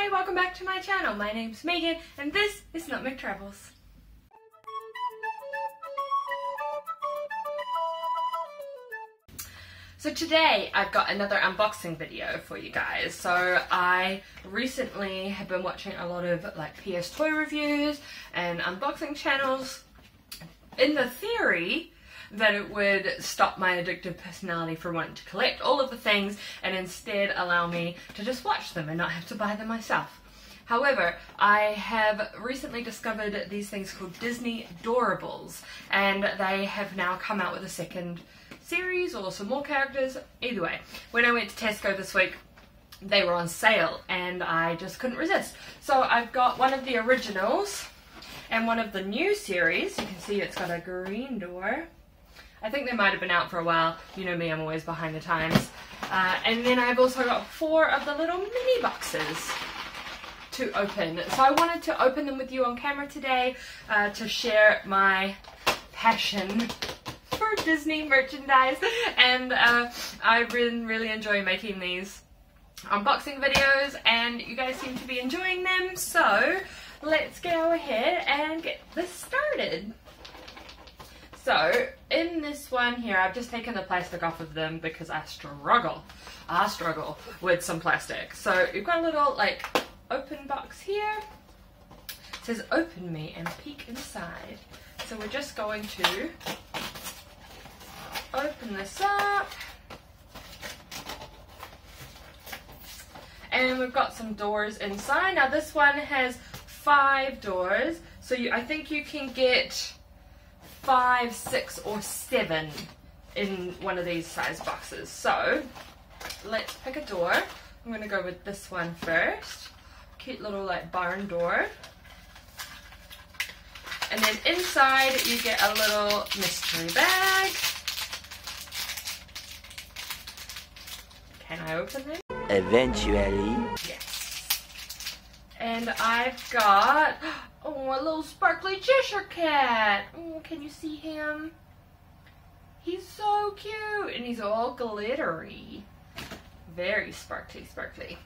Hi, welcome back to my channel. My name's Megan and this is Nutmeg Travels. So today I've got another unboxing video for you guys. So I recently have been watching a lot of like PS toy reviews and unboxing channels in the theory that it would stop my addictive personality from wanting to collect all of the things and instead allow me to just watch them and not have to buy them myself. However, I have recently discovered these things called Disney Doorables, and they have now come out with a second series or some more characters. Either way, when I went to Tesco this week, they were on sale and I just couldn't resist. So I've got one of the originals and one of the new series. You can see it's got a green door. I think they might have been out for a while. You know me, I'm always behind the times. And then I've also got 4 of the little mini boxes to open. So I wanted to open them with you on camera today to share my passion for Disney merchandise. And I've been really enjoying making these unboxing videos and you guys seem to be enjoying them. So let's go ahead and get this started. So, in this one here, I've just taken the plastic off of them because I struggle with some plastic. So, you've got a little, like, open box here. It says, open me and peek inside. So, we're just going to open this up. And we've got some doors inside. Now, this one has 5 doors. So, I think you can get 5, 6, or 7 in one of these size boxes. So let's pick a door. I'm going to go with this one first. Cute little like barn door. And then inside you get a little mystery bag. Can I open them? Eventually. Yes. And I've got a little sparkly Cheshire Cat. Oh, can you see him? He's so cute and he's all glittery. Very sparkly, sparkly.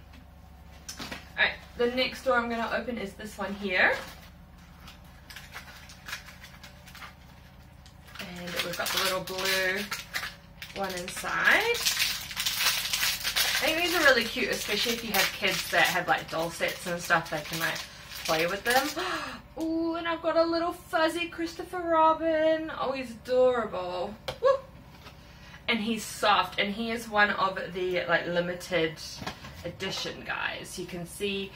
Alright, the next door I'm going to open is this one here. And we've got the little blue one inside. I think these are really cute, especially if you have kids that have like doll sets and stuff. They can like play with them. Ooh, and I've got a little fuzzy Christopher Robin. Oh, he's adorable. Woo! And he's soft, and he is one of the like limited edition guys. You can see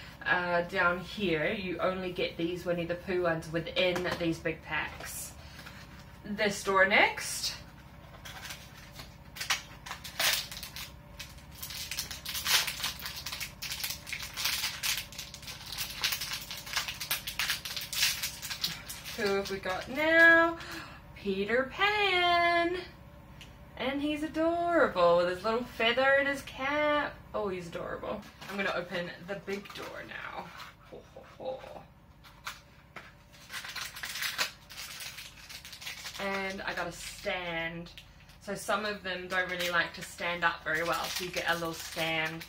down here, you only get these Winnie the Pooh ones within these big packs. This door next. Who have we got now? Peter Pan! And he's adorable with his little feather in his cap. Oh, he's adorable. I'm going to open the big door now. Ho, ho, ho. And I got a stand. So some of them don't really like to stand up very well, so you get a little stand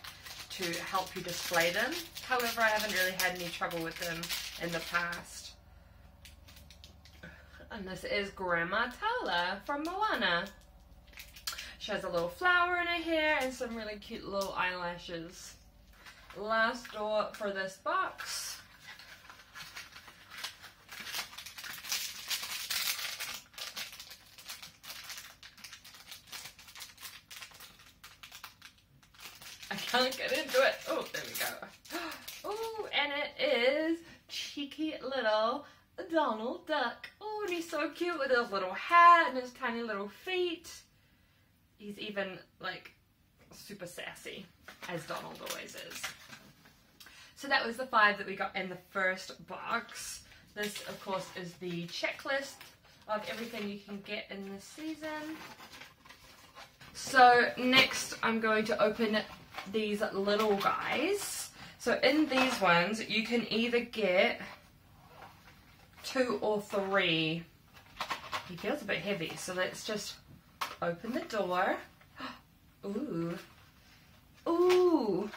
to help you display them. However, I haven't really had any trouble with them in the past. And this is Grandma Tala from Moana. She has a little flower in her hair and some really cute little eyelashes. Last door for this box. I can't get into it. Oh, there we go. Oh, and it is cheeky little Donald Duck. Oh, and he's so cute with his little hat and his tiny little feet. He's even like super sassy, as Donald always is. So that was the 5 that we got in the first box. This, of course, is the checklist of everything you can get in this season. So next I'm going to open these little guys. So in these ones you can either get 2 or 3. He feels a bit heavy, so let's just open the door. Ooh. Ooh.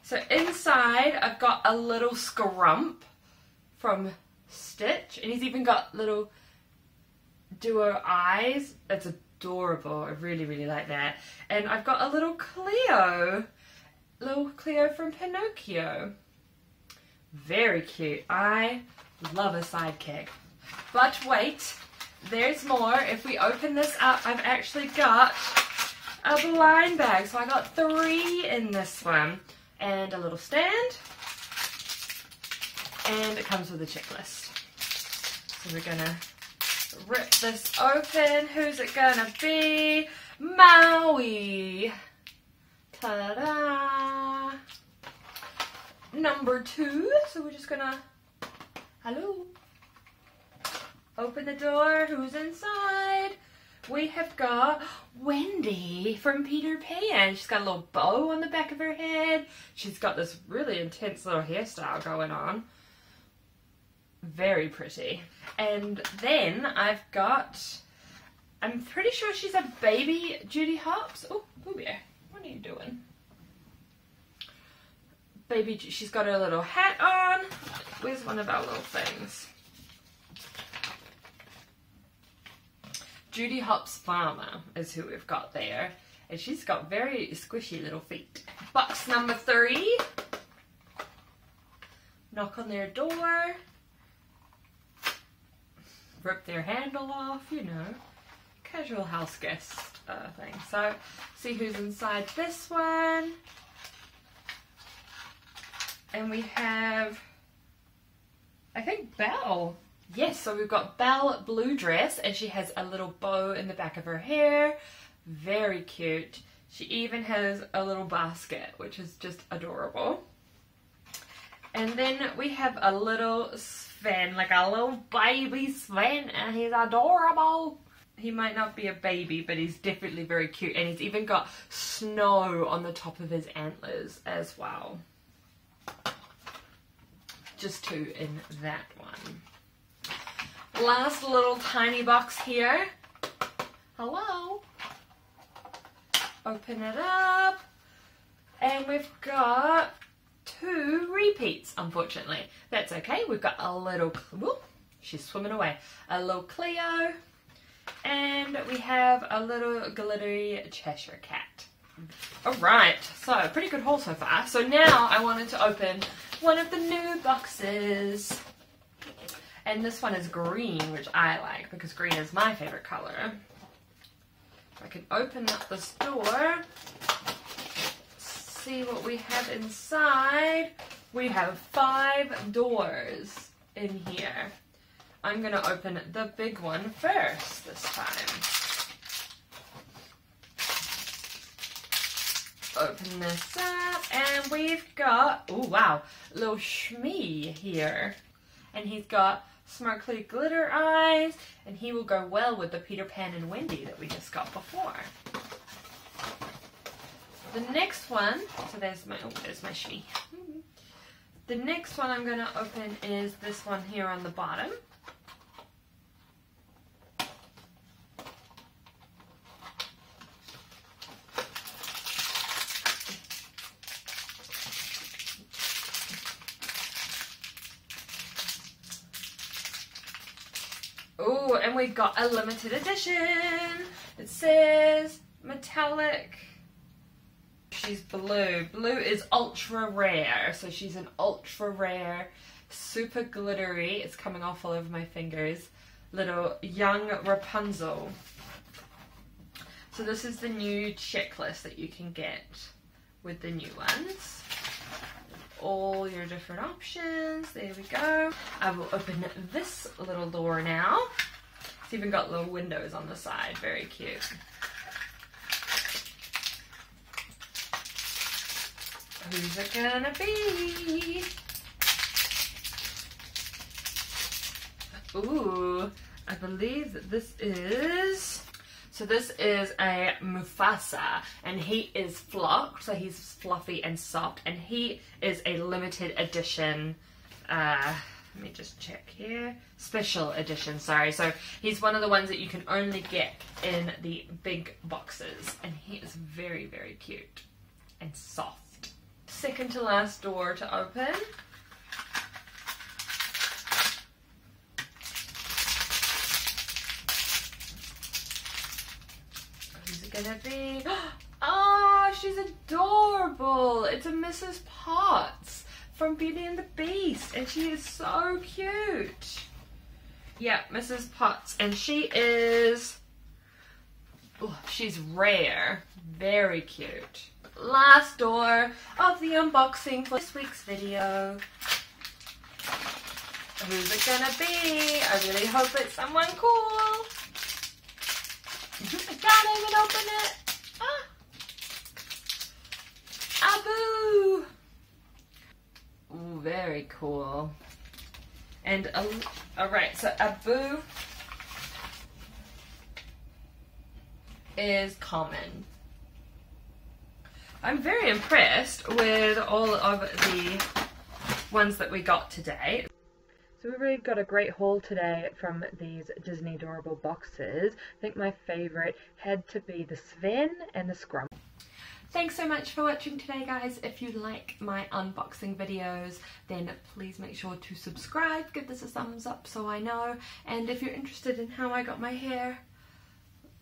So inside I've got a little scrump from Stitch, and he's even got little duo eyes. It's adorable. I really like that. And I've got a little Cleo from Pinocchio. Very cute. I love a sidekick. But wait, there's more. If we open this up, I've actually got a blind bag. So I got 3 in this one. And a little stand. And it comes with a checklist. So we're gonna rip this open. Who's it gonna be? Maui. Ta-da! Number 2. So we're just gonna, hello. Open the door. Who's inside? We have got Wendy from Peter Pan. She's got a little bow on the back of her head. She's got this really intense little hairstyle going on. Very pretty. And then I've got, I'm pretty sure she's a baby Judy Hopps. Oh, Boo Bear, what are you doing? Baby, she's got her little hat on. Where's one of our little things? Judy Hopps Farmer is who we've got there. And she's got very squishy little feet. Box number 3. Knock on their door. Rip their handle off, you know. Casual house guest thing. So, see who's inside this one. And we have, I think, Belle. Yes, so we've got Belle blue dress, and she has a little bow in the back of her hair. Very cute. She even has a little basket, which is just adorable. And then we have a little Sven, like a little baby Sven, and he's adorable. He might not be a baby, but he's definitely very cute, and he's even got snow on the top of his antlers as well. Just 2 in that one. Last little tiny box here. Hello. Open it up. And we've got 2 repeats, unfortunately. That's okay. We've got a little, whoop, she's swimming away. A little Cleo. And we have a little glittery Cheshire Cat. Alright, so pretty good haul so far. So now I wanted to open one of the new boxes. And this one is green, which I like because green is my favorite color. I can open up this door, see what we have inside. We have 5 doors in here. I'm going to open the big one first this time. Open this up, and we've got, oh wow, little Shmee here. And he's got sparkly glitter eyes, and he will go well with the Peter Pan and Wendy that we just got before. The next one, so there's my Shmee. The next one I'm going to open is this one here on the bottom. Oh, and we got a limited edition. It says metallic. She's blue. Blue is ultra rare. So she's an ultra rare, super glittery. It's coming off all over my fingers. Little young Rapunzel. So this is the new checklist that you can get with the new ones. All your different options. There we go. I will open this little door now. It's even got little windows on the side. Very cute. Who's it gonna be? Ooh, I believe that this is... So this is a Mufasa, and he is flocked, so he's fluffy and soft, and he is a limited edition, let me just check here, special edition, sorry. So he's one of the ones that you can only get in the big boxes, and he is very, very cute and soft. second to last door to open. Who's it gonna be? Oh, she's adorable. It's a Mrs. Potts from Beauty and the Beast, and she is so cute. Yeah, Mrs. Potts, and she is, oh, she's rare. Very cute. Last door of the unboxing for this week's video. Who's it gonna be? I really hope it's someone cool. I can't even open it. Abu! Ooh, very cool. And, alright, so Abu is common. I'm very impressed with all of the ones that we got today. So we really got a great haul today from these Disney Doorable boxes. I think my favourite had to be the Sven and the Scrum. Thanks so much for watching today, guys. If you like my unboxing videos, then please make sure to subscribe, give this a thumbs up so I know, and if you're interested in how I got my hair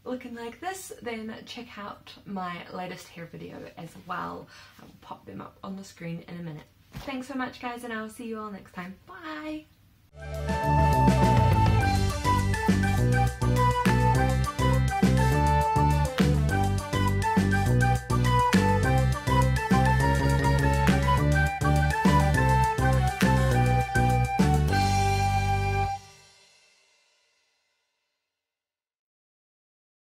looking like this, then check out my latest hair video as well. I will pop them up on the screen in a minute. Thanks so much, guys, and I will see you all next time. Bye!